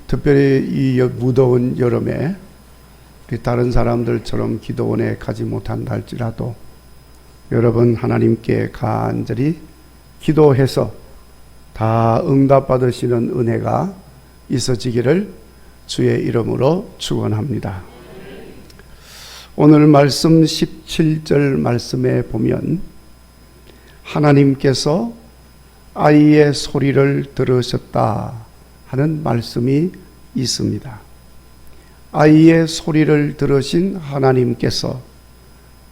특별히 이 무더운 여름에 다른 사람들처럼 기도원에 가지 못한다 할지라도 여러분 하나님께 간절히 기도해서 다 응답받으시는 은혜가 있어지기를 주의 이름으로 축원합니다. 오늘 말씀 17절 말씀에 보면 하나님께서 아이의 소리를 들으셨다 하는 말씀이 있습니다. 아이의 소리를 들으신 하나님께서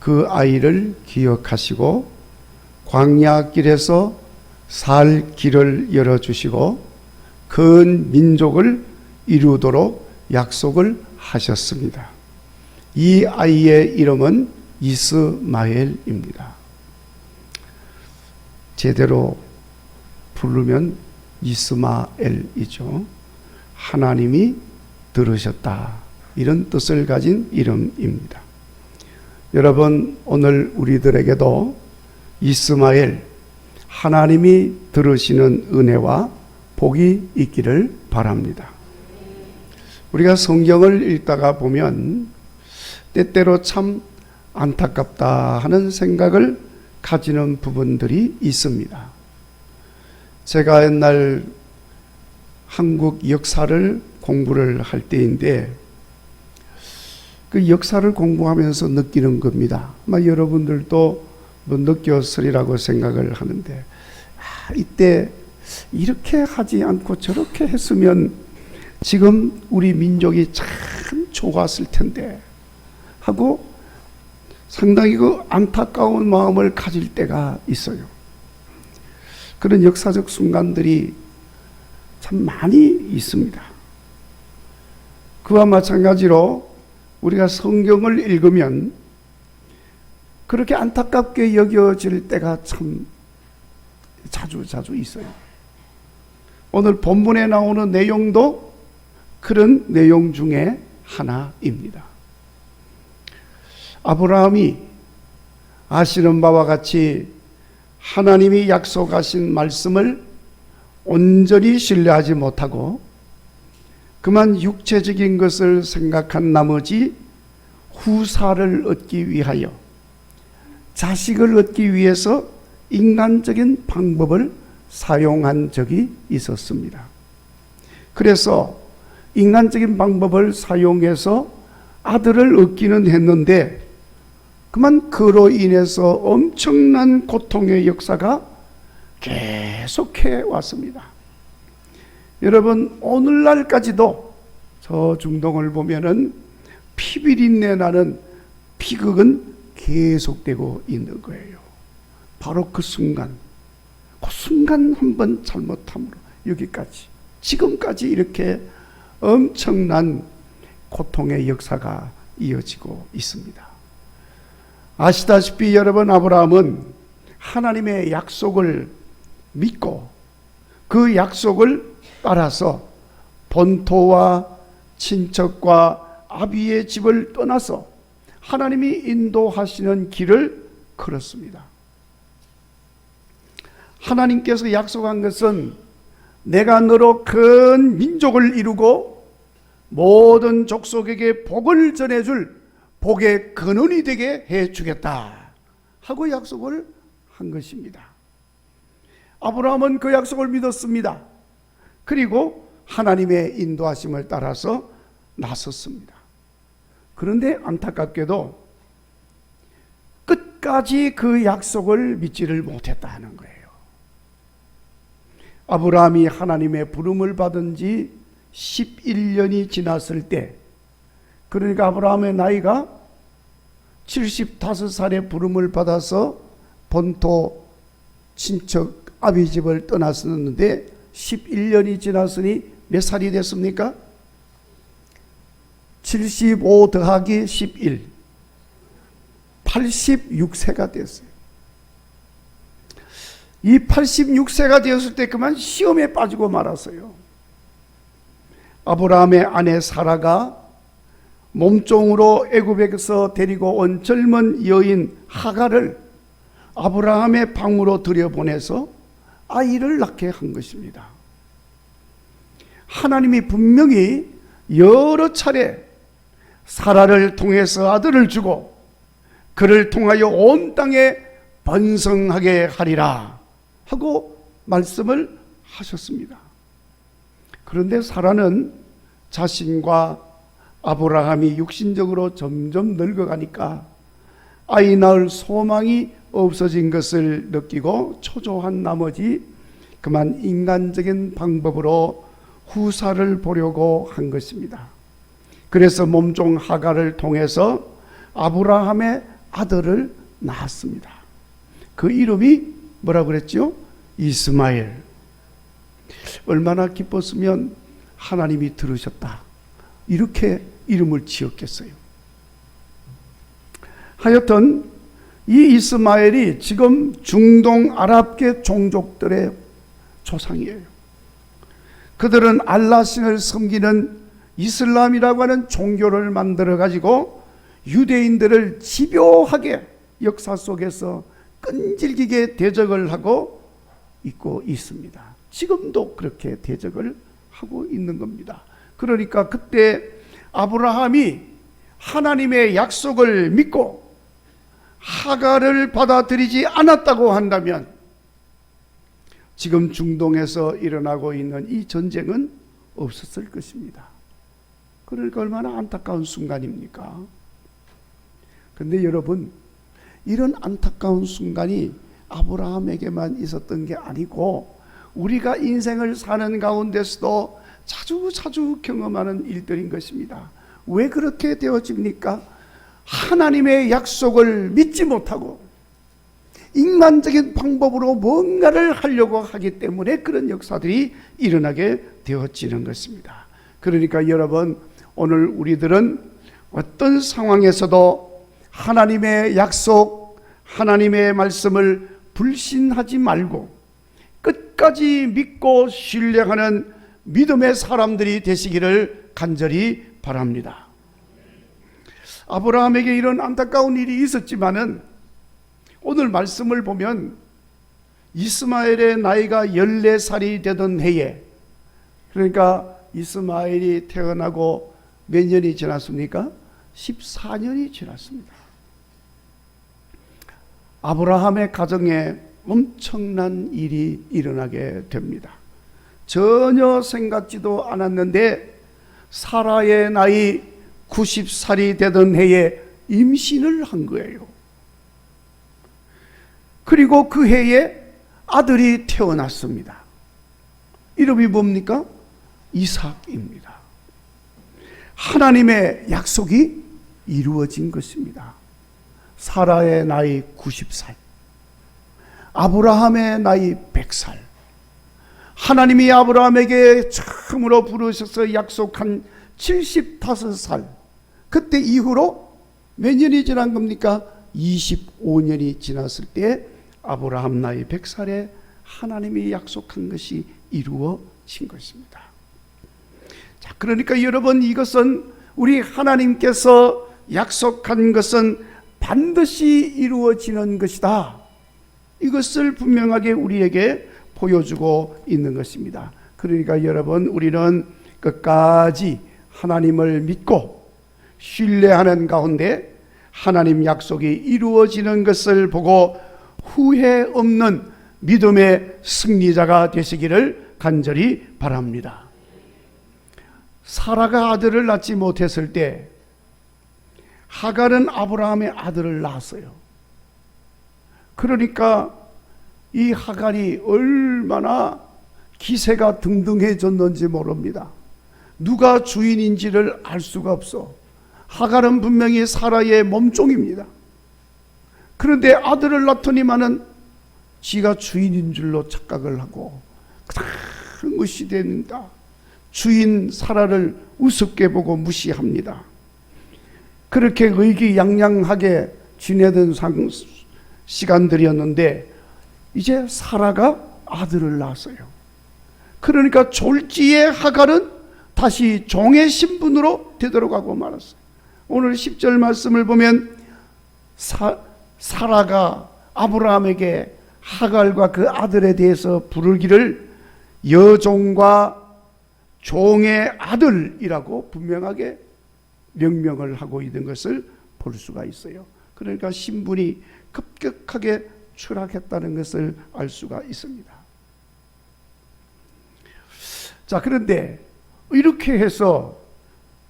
그 아이를 기억하시고 광야길에서 살 길을 열어주시고 큰 민족을 이루도록 약속을 하셨습니다. 이 아이의 이름은 이스마엘입니다. 제대로 부르면 이스마엘이죠. 하나님이 들으셨다, 이런 뜻을 가진 이름입니다. 여러분, 오늘 우리들에게도 이스마엘, 하나님이 들으시는 은혜와 복이 있기를 바랍니다. 우리가 성경을 읽다가 보면 때때로 참 안타깝다 하는 생각을 가지는 부분들이 있습니다. 제가 옛날 한국 역사를 공부를 할 때인데 그 역사를 공부하면서 느끼는 겁니다. 아마 여러분들도 느꼈으리라고 생각을 하는데 이때 이렇게 하지 않고 저렇게 했으면 지금 우리 민족이 참 좋았을 텐데 하고 상당히 그 안타까운 마음을 가질 때가 있어요. 그런 역사적 순간들이 참 많이 있습니다. 그와 마찬가지로 우리가 성경을 읽으면 그렇게 안타깝게 여겨질 때가 참 자주 있어요. 오늘 본문에 나오는 내용도 그런 내용 중에 하나입니다. 아브라함이 아시는 바와 같이 하나님이 약속하신 말씀을 온전히 신뢰하지 못하고 그만 육체적인 것을 생각한 나머지 후사를 얻기 위하여 자식을 얻기 위해서 인간적인 방법을 사용한 적이 있었습니다. 그래서 인간적인 방법을 사용해서 아들을 얻기는 했는데 그만 그로 인해서 엄청난 고통의 역사가 계속해 왔습니다. 여러분, 오늘날까지도 저 중동을 보면은 피비린내 나는 피극은 계속되고 있는 거예요. 바로 그 순간 한번 잘못함으로 여기까지 지금까지 이렇게 엄청난 고통의 역사가 이어지고 있습니다. 아시다시피 여러분, 아브라함은 하나님의 약속을 믿고 그 약속을 따라서 본토와 친척과 아비의 집을 떠나서 하나님이 인도하시는 길을 걸었습니다. 하나님께서 약속한 것은 내가 너로 큰 민족을 이루고 모든 족속에게 복을 전해줄 복의 근원이 되게 해주겠다 하고 약속을 한 것입니다. 아브라함은 그 약속을 믿었습니다. 그리고 하나님의 인도하심을 따라서 나섰습니다. 그런데 안타깝게도 끝까지 그 약속을 믿지를 못했다는 거예요. 아브라함이 하나님의 부름을 받은 지 11년이 지났을 때, 그러니까 아브라함의 나이가 75살에 부름을 받아서 본토 친척 아비 집을 떠났었는데 11년이 지났으니 몇 살이 됐습니까? 75 더하기 11, 86세가 됐어요. 이 86세가 되었을 때 그만 시험에 빠지고 말았어요. 아브라함의 아내 사라가 몸종으로 애굽에서 데리고 온 젊은 여인 하갈을 아브라함의 방으로 들여보내서 아이를 낳게 한 것입니다. 하나님이 분명히 여러 차례 사라를 통해서 아들을 주고 그를 통하여 온 땅에 번성하게 하리라 하고 말씀을 하셨습니다. 그런데 사라는 자신과 아브라함이 육신적으로 점점 늙어가니까 아이 낳을 소망이 없어진 것을 느끼고 초조한 나머지 그만 인간적인 방법으로 후사를 보려고 한 것입니다. 그래서 몸종 하갈을 통해서 아브라함의 아들을 낳았습니다. 그 이름이 뭐라고 그랬죠? 이스마엘. 얼마나 기뻤으면 하나님이 들으셨다, 이렇게 이름을 지었겠어요. 하여튼 이 이스마엘이 지금 중동 아랍계 종족들의 조상이에요. 그들은 알라신을 섬기는 이슬람이라고 하는 종교를 만들어 가지고 유대인들을 집요하게 역사 속에서 끈질기게 대적을 하고 있고 있습니다. 지금도 그렇게 대적을 하고 있는 겁니다. 그러니까 그때 아브라함이 하나님의 약속을 믿고 하갈을 받아들이지 않았다고 한다면 지금 중동에서 일어나고 있는 이 전쟁은 없었을 것입니다. 그러니까 얼마나 안타까운 순간입니까? 그런데 여러분, 이런 안타까운 순간이 아브라함에게만 있었던 게 아니고 우리가 인생을 사는 가운데서도 자주 경험하는 일들인 것입니다. 왜 그렇게 되어집니까? 하나님의 약속을 믿지 못하고 인간적인 방법으로 뭔가를 하려고 하기 때문에 그런 역사들이 일어나게 되어지는 것입니다. 그러니까 여러분, 오늘 우리들은 어떤 상황에서도 하나님의 약속, 하나님의 말씀을 불신하지 말고 끝까지 믿고 신뢰하는 믿음의 사람들이 되시기를 간절히 바랍니다. 아브라함에게 이런 안타까운 일이 있었지만은 오늘 말씀을 보면 이스마엘의 나이가 14살이 되던 해에, 그러니까 이스마엘이 태어나고 몇 년이 지났습니까? 14년이 지났습니다. 아브라함의 가정에 엄청난 일이 일어나게 됩니다. 전혀 생각지도 않았는데 사라의 나이 90살이 되던 해에 임신을 한 거예요. 그리고 그 해에 아들이 태어났습니다. 이름이 뭡니까? 이삭입니다. 하나님의 약속이 이루어진 것입니다. 사라의 나이 90살, 아브라함의 나이 100살. 하나님이 아브라함에게 처음으로 부르셔서 약속한 75살, 그때 이후로 몇 년이 지난 겁니까? 25년이 지났을 때 아브라함 나이 100살에 하나님이 약속한 것이 이루어진 것입니다. 자, 그러니까 여러분, 이것은 우리 하나님께서 약속한 것은 반드시 이루어지는 것이다, 이것을 분명하게 우리에게 보여주고 있는 것입니다. 그러니까 여러분, 우리는 끝까지 하나님을 믿고 신뢰하는 가운데 하나님 약속이 이루어지는 것을 보고 후회 없는 믿음의 승리자가 되시기를 간절히 바랍니다. 사라가 아들을 낳지 못했을 때 하갈은 아브라함의 아들을 낳았어요. 그러니까 이 하갈이 얼마나 기세가 등등해졌는지 모릅니다. 누가 주인인지를 알 수가 없어. 하갈은 분명히 사라의 몸종입니다. 그런데 아들을 낳더니만은 지가 주인인 줄로 착각을 하고 그다음 무시된다. 주인 사라를 우습게 보고 무시합니다. 그렇게 의기양양하게 지내던 시간들이었는데 이제 사라가 아들을 낳았어요. 그러니까 졸지의 하갈은 다시 종의 신분으로 되돌아가고 말았어요. 오늘 10절 말씀을 보면 사라가 아브라함에게 하갈과 그 아들에 대해서 부르기를 여종과 종의 아들이라고 분명하게 명명을 하고 있는 것을 볼 수가 있어요. 그러니까 신분이 급격하게 추락했다는 것을 알 수가 있습니다. 자, 그런데 이렇게 해서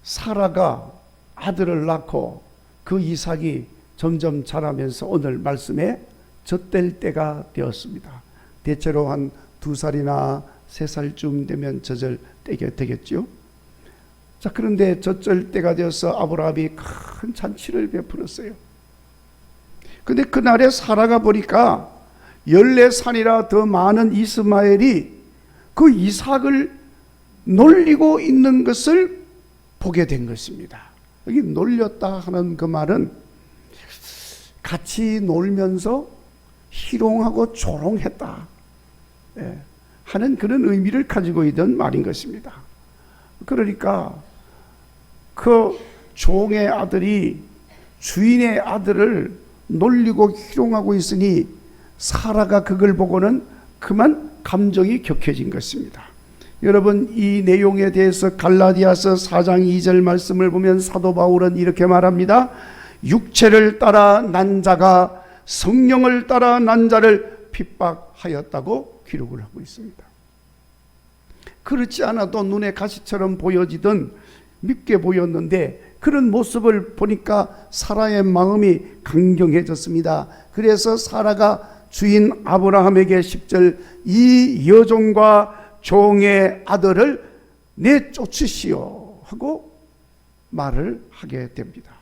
사라가 아들을 낳고 그 이삭이 점점 자라면서 오늘 말씀에 젖될 때가 되었습니다. 대체로 한 2살이나 3살쯤 되면 젖을 떼게 되겠죠. 자, 그런데 젖을 때가 되어서 아브라함이 큰 잔치를 베풀었어요. 근데 그날에 사라가 보니까 14살이라 더 많은 이스마엘이 그 이삭을 놀리고 있는 것을 보게 된 것입니다. 여기 놀렸다 하는 그 말은 같이 놀면서 희롱하고 조롱했다 하는 그런 의미를 가지고 있던 말인 것입니다. 그러니까 그 종의 아들이 주인의 아들을 놀리고 희롱하고 있으니 사라가 그걸 보고는 그만 감정이 격해진 것입니다. 여러분, 이 내용에 대해서 갈라디아서 4장 2절 말씀을 보면 사도 바울은 이렇게 말합니다. 육체를 따라 난 자가 성령을 따라 난 자를 핍박하였다고 기록을 하고 있습니다. 그렇지 않아도 눈에 가시처럼 보여지던 밉게 보였는데 그런 모습을 보니까 사라의 마음이 강경해졌습니다. 그래서 사라가 주인 아브라함에게 10절 이 여종과 종의 아들을 내쫓으시오 하고 말을 하게 됩니다.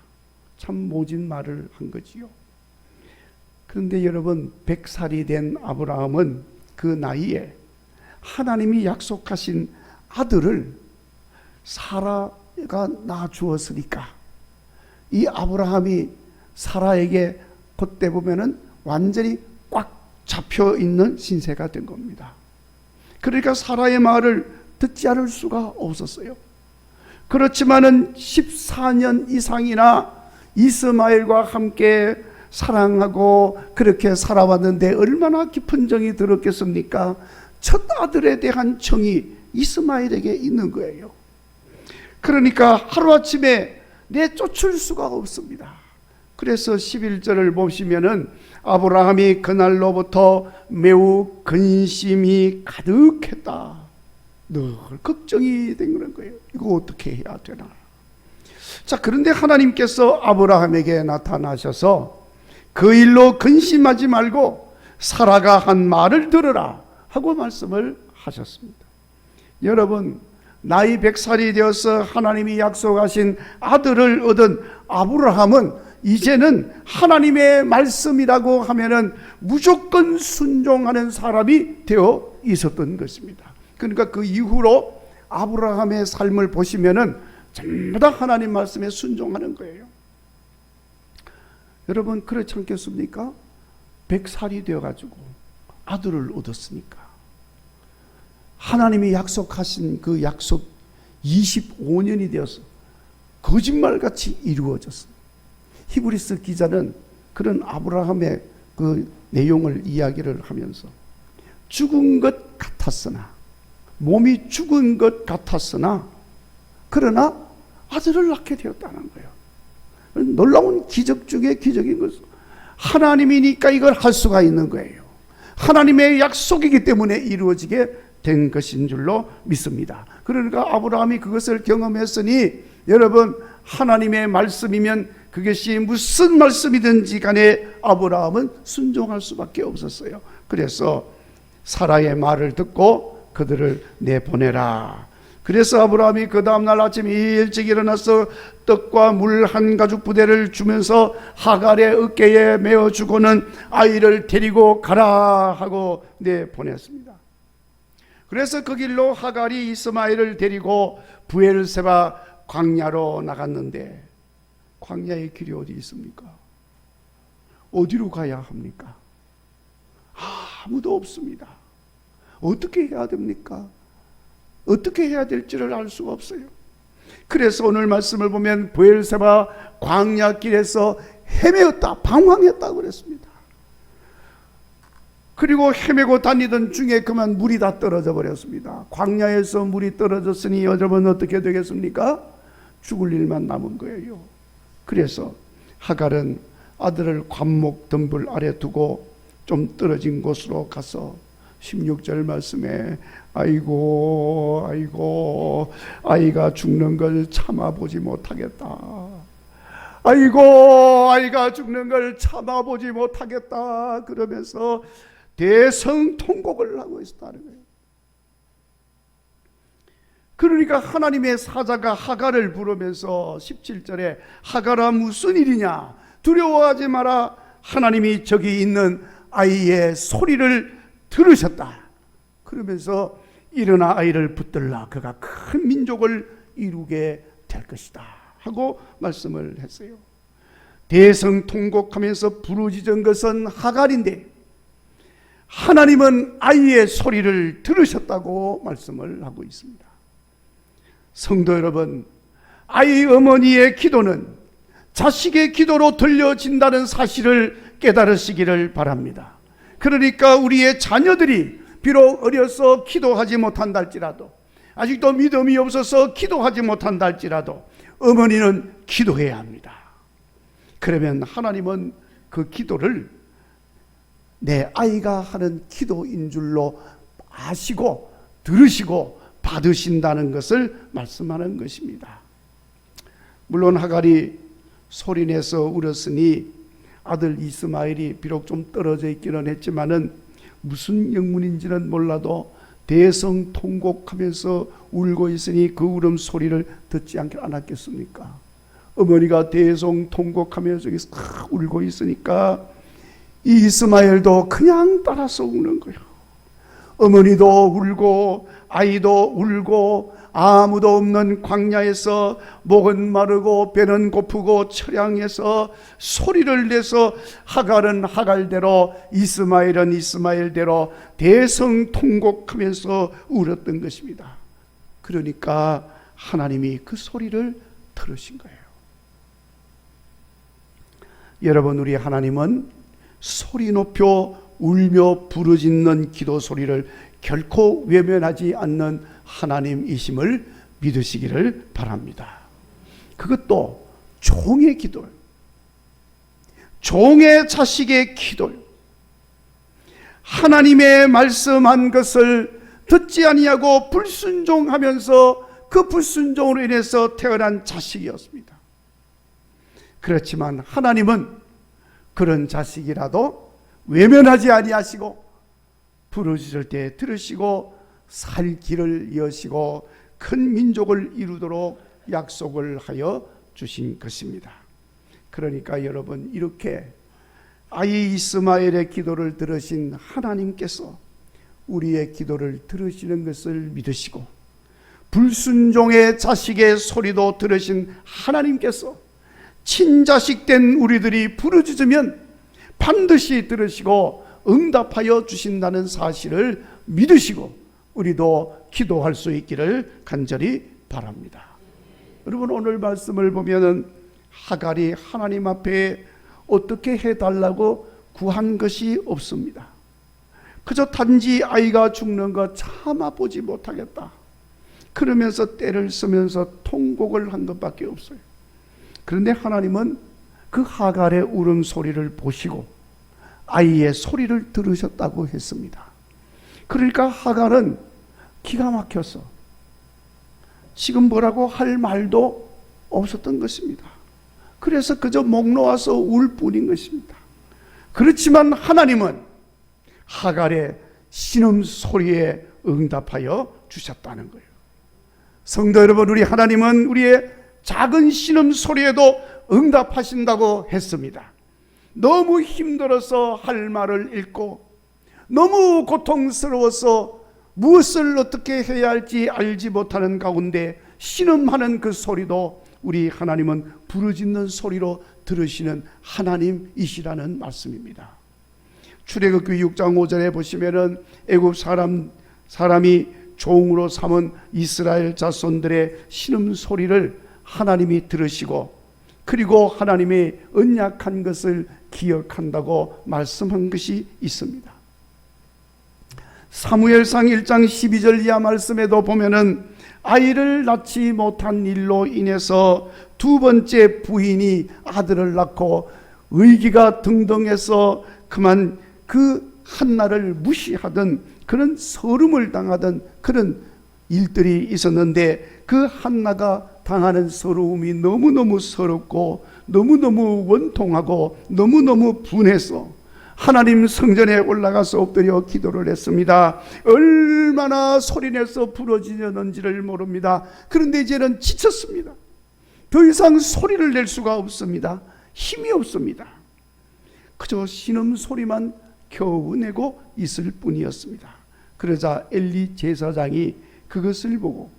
참 모진 말을 한 거지요. 그런데 여러분, 100살이 된 아브라함은 그 나이에 하나님이 약속하신 아들을 사라가 낳아주었으니까 이 아브라함이 사라에게 그때 보면은 완전히 꽉 잡혀 있는 신세가 된 겁니다. 그러니까 사라의 말을 듣지 않을 수가 없었어요. 그렇지만은 14년 이상이나 이스마엘과 함께 사랑하고 그렇게 살아왔는데 얼마나 깊은 정이 들었겠습니까? 첫 아들에 대한 정이 이스마엘에게 있는 거예요. 그러니까 하루아침에 내쫓을 수가 없습니다. 그래서 11절을 보시면은 아브라함이 그날로부터 매우 근심이 가득했다. 늘 걱정이 된 거예요. 이거 어떻게 해야 되나. 자, 그런데 하나님께서 아브라함에게 나타나셔서 그 일로 근심하지 말고 사라가 한 말을 들으라 하고 말씀을 하셨습니다. 여러분, 나이 100살이 되어서 하나님이 약속하신 아들을 얻은 아브라함은 이제는 하나님의 말씀이라고 하면은 무조건 순종하는 사람이 되어 있었던 것입니다. 그러니까 그 이후로 아브라함의 삶을 보시면은 전부 다 하나님 말씀에 순종하는 거예요. 여러분, 그렇지 않겠습니까? 100살이 되어가지고 아들을 얻었으니까 하나님이 약속하신 그 약속 25년이 되어서 거짓말같이 이루어졌어요. 히브리서 기자는 그런 아브라함의 그 내용을 이야기를 하면서 죽은 것 같았으나 몸이 죽은 것 같았으나 그러나 아들을 낳게 되었다는 거예요. 놀라운 기적 중에 기적인 것은 하나님이니까 이걸 할 수가 있는 거예요. 하나님의 약속이기 때문에 이루어지게 된 것인 줄로 믿습니다. 그러니까 아브라함이 그것을 경험했으니 여러분, 하나님의 말씀이면 그것이 무슨 말씀이든지 간에 아브라함은 순종할 수밖에 없었어요. 그래서 사라의 말을 듣고 그들을 내보내라. 그래서 아브라함이 그 다음날 아침 일찍 일어나서 떡과 물 한 가죽 부대를 주면서 하갈의 어깨에 메어주고는 아이를 데리고 가라 하고 내보냈습니다. 그래서 그 길로 하갈이 이스마엘을 데리고 브엘세바 광야로 나갔는데 광야의 길이 어디 있습니까? 어디로 가야 합니까? 아무도 없습니다. 어떻게 해야 됩니까? 어떻게 해야 될지를 알 수가 없어요. 그래서 오늘 말씀을 보면 브엘세바 광야길에서 헤매었다, 방황했다 그랬습니다. 그리고 헤매고 다니던 중에 그만 물이 다 떨어져 버렸습니다. 광야에서 물이 떨어졌으니 여러분 어떻게 되겠습니까? 죽을 일만 남은 거예요. 그래서 하갈은 아들을 관목 덤불 아래 두고 좀 떨어진 곳으로 가서 16절 말씀에 아이고 아이가 죽는 걸 참아보지 못하겠다. 아이고 아이가 죽는 걸 참아보지 못하겠다. 그러면서 대성통곡을 하고 있었다는 거예요. 그러니까 하나님의 사자가 하갈을 부르면서 17절에 하갈아 무슨 일이냐, 두려워하지 마라. 하나님이 저기 있는 아이의 소리를 들으셨다. 그러면서 일어나 아이를 붙들라. 그가 큰 민족을 이루게 될 것이다 하고 말씀을 했어요. 대성통곡하면서 부르짖은 것은 하갈인데 하나님은 아이의 소리를 들으셨다고 말씀을 하고 있습니다. 성도 여러분, 아이 어머니의 기도는 자식의 기도로 들려진다는 사실을 깨달으시기를 바랍니다. 그러니까 우리의 자녀들이 비록 어려서 기도하지 못한다 할지라도, 아직도 믿음이 없어서 기도하지 못한다 할지라도 어머니는 기도해야 합니다. 그러면 하나님은 그 기도를 내 아이가 하는 기도인 줄로 아시고 들으시고 받으신다는 것을 말씀하는 것입니다. 물론 하갈이 소리내서 울었으니 아들 이스마엘이 비록 좀 떨어져 있기는 했지만은 무슨 영문인지는 몰라도 대성통곡하면서 울고 있으니 그 울음소리를 듣지 않았겠습니까? 어머니가 대성통곡하면서 울고 있으니까 이 이스마엘도 그냥 따라서 우는 거예요. 어머니도 울고 아이도 울고 아무도 없는 광야에서 목은 마르고 배는 고프고 처량해서 소리를 내서 하갈은 하갈대로 이스마엘은 이스마엘대로 대성통곡하면서 울었던 것입니다. 그러니까 하나님이 그 소리를 들으신 거예요. 여러분, 우리 하나님은 소리 높여 울며 부르짖는 기도 소리를 결코 외면하지 않는 하나님이심을 믿으시기를 바랍니다. 그것도 종의 기도, 종의 자식의 기도, 하나님의 말씀한 것을 듣지 아니하고 불순종하면서 그 불순종으로 인해서 태어난 자식이었습니다. 그렇지만 하나님은 그런 자식이라도 외면하지 아니하시고 부르짖을 때 들으시고 살 길을 여시고 큰 민족을 이루도록 약속을 하여 주신 것입니다. 그러니까 여러분, 이렇게 아이 이스마엘의 기도를 들으신 하나님께서 우리의 기도를 들으시는 것을 믿으시고 불순종의 자식의 소리도 들으신 하나님께서 친자식된 우리들이 부르짖으면 반드시 들으시고 응답하여 주신다는 사실을 믿으시고 우리도 기도할 수 있기를 간절히 바랍니다. 여러분, 오늘 말씀을 보면은 하갈이 하나님 앞에 어떻게 해달라고 구한 것이 없습니다. 그저 단지 아이가 죽는 거 참아보지 못하겠다 그러면서 때를 쓰면서 통곡을 한 것밖에 없어요. 그런데 하나님은 그 하갈의 울음소리를 보시고 아이의 소리를 들으셨다고 했습니다. 그러니까 하갈은 기가 막혀서 지금 뭐라고 할 말도 없었던 것입니다. 그래서 그저 목 놓아서 울 뿐인 것입니다. 그렇지만 하나님은 하갈의 신음소리에 응답하여 주셨다는 거예요. 성도 여러분, 우리 하나님은 우리의 작은 신음소리에도 응답하신다고 했습니다. 너무 힘들어서 할 말을 잃고 너무 고통스러워서 무엇을 어떻게 해야 할지 알지 못하는 가운데 신음하는 그 소리도 우리 하나님은 부르짖는 소리로 들으시는 하나님이시라는 말씀입니다. 출애굽기 6장 5절에 보시면은 애굽 사람이 종으로 삼은 이스라엘 자손들의 신음 소리를 하나님이 들으시고 그리고 하나님의 언약한 것을 기억한다고 말씀한 것이 있습니다. 사무엘상 1장 12절 이하 말씀에도 보면은 아이를 낳지 못한 일로 인해서 두 번째 부인이 아들을 낳고 의기가 등등해서 그만 그 한나를 무시하던 그런 서름을 당하던 그런 일들이 있었는데, 그 한나가 당하는 서러움이 너무너무 서럽고 너무너무 원통하고 너무너무 분해서 하나님 성전에 올라가서 엎드려 기도를 했습니다. 얼마나 소리내서 부러지는지를 모릅니다. 그런데 이제는 지쳤습니다. 더 이상 소리를 낼 수가 없습니다. 힘이 없습니다. 그저 신음소리만 겨우 내고 있을 뿐이었습니다. 그러자 엘리 제사장이 그것을 보고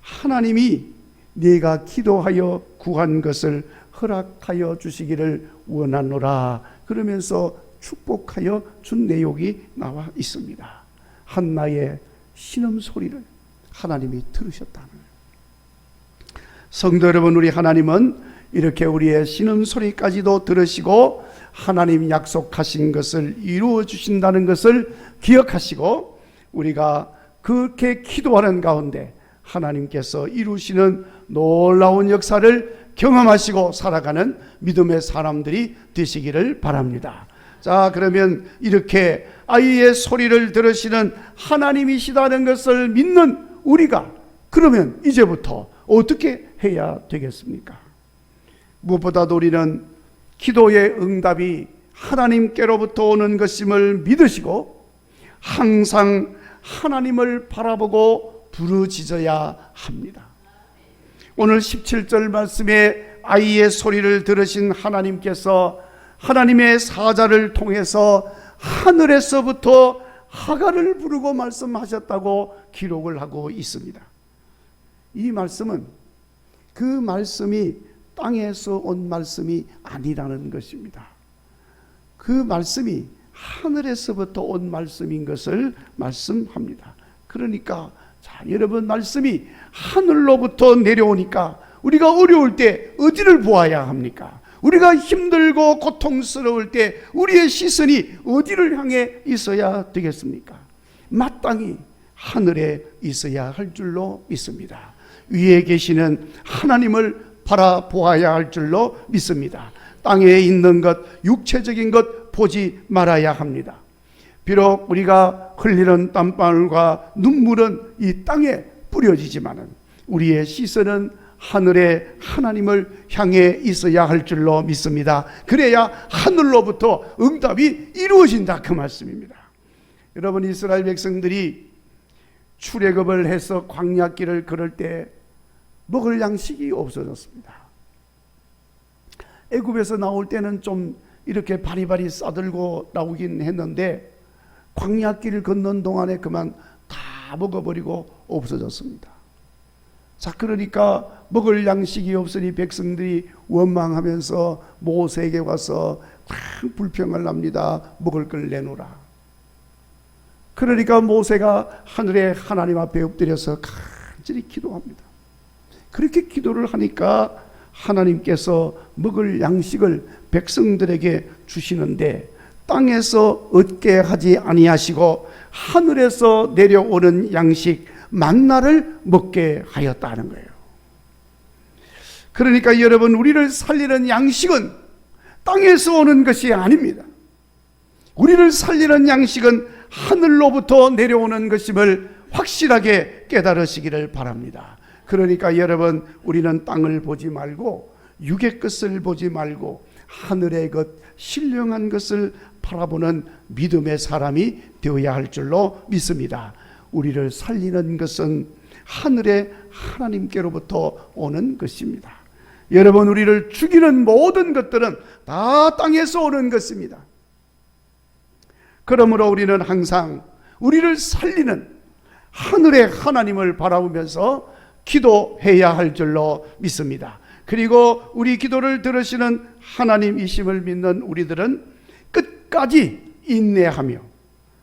하나님이 네가 기도하여 구한 것을 허락하여 주시기를 원하노라 그러면서 축복하여 준 내용이 나와 있습니다. 한나의 신음소리를 하나님이 들으셨다는 거예요. 성도 여러분, 우리 하나님은 이렇게 우리의 신음소리까지도 들으시고 하나님 약속하신 것을 이루어 주신다는 것을 기억하시고, 우리가 그렇게 기도하는 가운데 하나님께서 이루시는 놀라운 역사를 경험하시고 살아가는 믿음의 사람들이 되시기를 바랍니다. 자, 그러면 이렇게 아이의 소리를 들으시는 하나님이시다는 것을 믿는 우리가 그러면 이제부터 어떻게 해야 되겠습니까? 무엇보다도 우리는 기도의 응답이 하나님께로부터 오는 것임을 믿으시고 항상 하나님을 바라보고 부르짖어야 합니다. 오늘 17절 말씀에 아이의 소리를 들으신 하나님께서 하나님의 사자를 통해서 하늘에서부터 하가를 부르고 말씀하셨다고 기록을 하고 있습니다. 이 말씀은 그 말씀이 땅에서 온 말씀이 아니라는 것입니다. 그 말씀이 하늘에서부터 온 말씀인 것을 말씀합니다. 그러니까 자, 여러분, 말씀이 하늘로부터 내려오니까 우리가 어려울 때 어디를 보아야 합니까? 우리가 힘들고 고통스러울 때 우리의 시선이 어디를 향해 있어야 되겠습니까? 마땅히 하늘에 있어야 할 줄로 믿습니다. 위에 계시는 하나님을 바라보아야 할 줄로 믿습니다. 땅에 있는 것, 육체적인 것 보지 말아야 합니다. 비록 우리가 흘리는 땀방울과 눈물은 이 땅에 뿌려지지만은 우리의 시선은 하늘에 하나님을 향해 있어야 할 줄로 믿습니다. 그래야 하늘로부터 응답이 이루어진다, 그 말씀입니다. 여러분, 이스라엘 백성들이 출애굽을 해서 광야길을 걸을 때 먹을 양식이 없어졌습니다. 애굽에서 나올 때는 좀 이렇게 바리바리 싸들고 나오긴 했는데 광야길을 걷는 동안에 그만 다 먹어버리고 없어졌습니다. 자, 그러니까 먹을 양식이 없으니 백성들이 원망하면서 모세에게 와서 불평을 합니다. 먹을 걸 내놓으라. 그러니까 모세가 하늘의 하나님 앞에 엎드려서 간절히 기도합니다. 그렇게 기도를 하니까 하나님께서 먹을 양식을 백성들에게 주시는데 땅에서 얻게 하지 아니하시고 하늘에서 내려오는 양식 만나를 먹게 하였다는 거예요. 그러니까 여러분, 우리를 살리는 양식은 땅에서 오는 것이 아닙니다. 우리를 살리는 양식은 하늘로부터 내려오는 것임을 확실하게 깨달으시기를 바랍니다. 그러니까 여러분, 우리는 땅을 보지 말고 육의 것을 보지 말고 하늘의 것, 신령한 것을 바라보는 믿음의 사람이 되어야 할 줄로 믿습니다. 우리를 살리는 것은 하늘의 하나님께로부터 오는 것입니다. 여러분, 우리를 죽이는 모든 것들은 다 땅에서 오는 것입니다. 그러므로 우리는 항상 우리를 살리는 하늘의 하나님을 바라보면서 기도해야 할 줄로 믿습니다. 그리고 우리 기도를 들으시는 하나님이심을 믿는 우리들은 끝까지 인내하며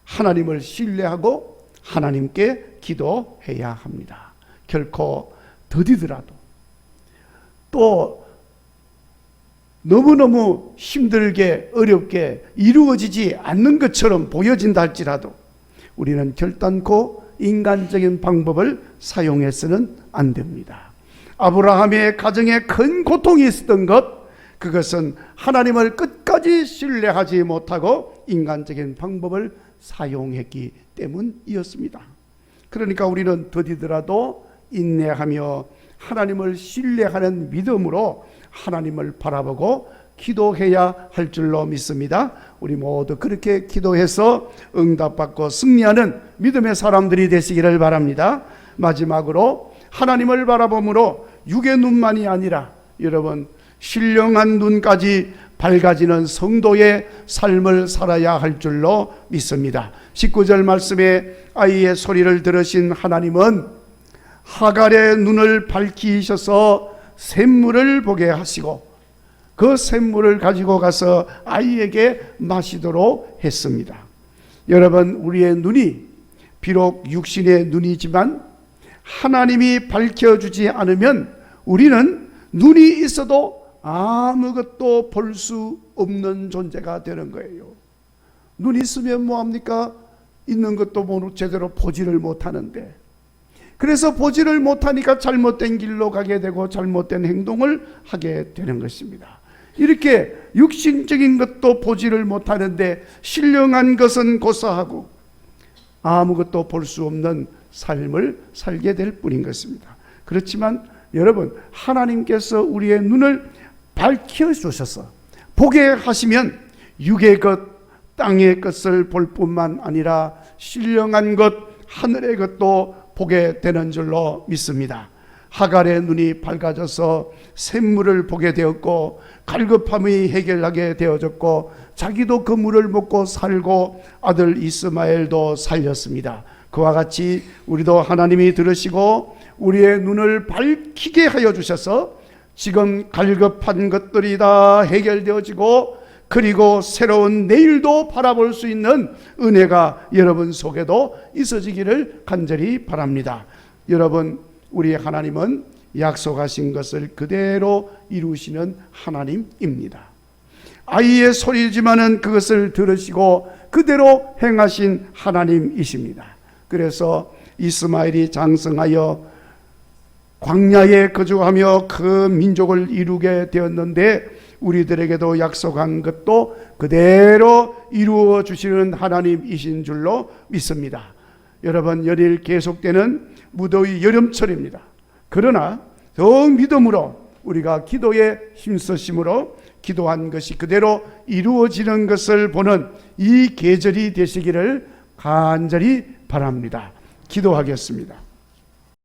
하나님을 신뢰하고 하나님께 기도해야 합니다. 결코 더디더라도 또 너무너무 힘들게 어렵게 이루어지지 않는 것처럼 보여진다 할지라도 우리는 결단코 인간적인 방법을 사용해서는 안 됩니다. 아브라함의 가정에 큰 고통이 있었던 것, 그것은 하나님을 끝까지 신뢰하지 못하고 인간적인 방법을 사용했기 때문이었습니다. 그러니까 우리는 더디더라도 인내하며 하나님을 신뢰하는 믿음으로 하나님을 바라보고 기도해야 할 줄로 믿습니다. 우리 모두 그렇게 기도해서 응답받고 승리하는 믿음의 사람들이 되시기를 바랍니다. 마지막으로 하나님을 바라봄으로 육의 눈만이 아니라 여러분 신령한 눈까지 밝아지는 성도의 삶을 살아야 할 줄로 믿습니다. 19절 말씀에 아이의 소리를 들으신 하나님은 하갈의 눈을 밝히셔서 샘물을 보게 하시고 그 샘물을 가지고 가서 아이에게 마시도록 했습니다. 여러분, 우리의 눈이 비록 육신의 눈이지만 하나님이 밝혀주지 않으면 우리는 눈이 있어도 아무것도 볼 수 없는 존재가 되는 거예요. 눈이 있으면 뭐합니까? 있는 것도 제대로 보지를 못하는데, 그래서 보지를 못하니까 잘못된 길로 가게 되고 잘못된 행동을 하게 되는 것입니다. 이렇게 육신적인 것도 보지를 못하는데 신령한 것은 고사하고 아무것도 볼 수 없는 삶을 살게 될 뿐인 것입니다. 그렇지만 여러분, 하나님께서 우리의 눈을 밝혀주셔서 보게 하시면 육의 것, 땅의 것을 볼 뿐만 아니라 신령한 것, 하늘의 것도 보게 되는 줄로 믿습니다. 하갈의 눈이 밝아져서 샘물을 보게 되었고 갈급함이 해결하게 되어졌고 자기도 그 물을 먹고 살고 아들 이스마엘도 살렸습니다. 그와 같이 우리도 하나님이 들으시고 우리의 눈을 밝히게 하여 주셔서 지금 갈급한 것들이 다 해결되어지고 그리고 새로운 내일도 바라볼 수 있는 은혜가 여러분 속에도 있어지기를 간절히 바랍니다. 여러분, 우리 하나님은 약속하신 것을 그대로 이루시는 하나님입니다. 아이의 소리지만은 그것을 들으시고 그대로 행하신 하나님이십니다. 그래서 이스마엘이 장성하여 광야에 거주하며 그 민족을 이루게 되었는데 우리들에게도 약속한 것도 그대로 이루어 주시는 하나님이신 줄로 믿습니다. 여러분, 연일 계속되는 무더위 여름철입니다. 그러나 더욱 믿음으로 우리가 기도에 힘쓰심으로 기도한 것이 그대로 이루어지는 것을 보는 이 계절이 되시기를 간절히 바랍니다. 기도하겠습니다.